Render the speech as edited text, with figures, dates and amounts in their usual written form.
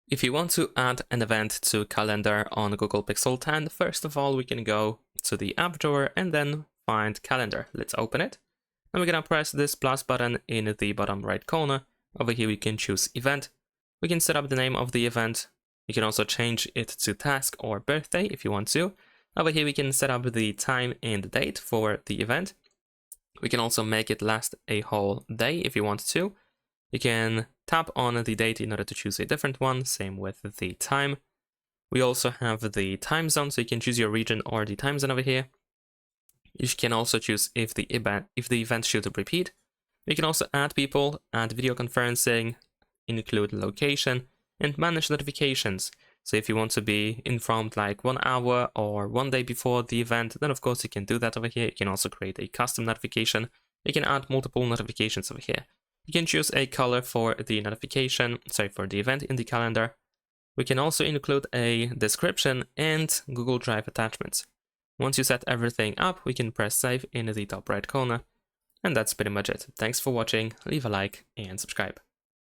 If you want to add an event to calendar on Google Pixel 10, first of all, we can go to the app drawer and then find calendar. Let's open it. And we're going to press this plus button in the bottom right corner. Over here, we can choose event. We can set up the name of the event. You can also change it to task or birthday if you want to. Over here, we can set up the time and date for the event. We can also make it last a whole day if you want to. You can tap on the date in order to choose a different one, same with the time. We also have the time zone, so you can choose your region or the time zone over here. You can also choose if the event should repeat. You can also add people, add video conferencing, include location, and manage notifications. So if you want to be informed like 1 hour or 1 day before the event, then of course you can do that over here. You can also create a custom notification. You can add multiple notifications over here. You can choose a color for the notification, for the event in the calendar. We can also include a description and Google Drive attachments. Once you set everything up, we can press save in the top right corner. And that's pretty much it. Thanks for watching, leave a like and subscribe.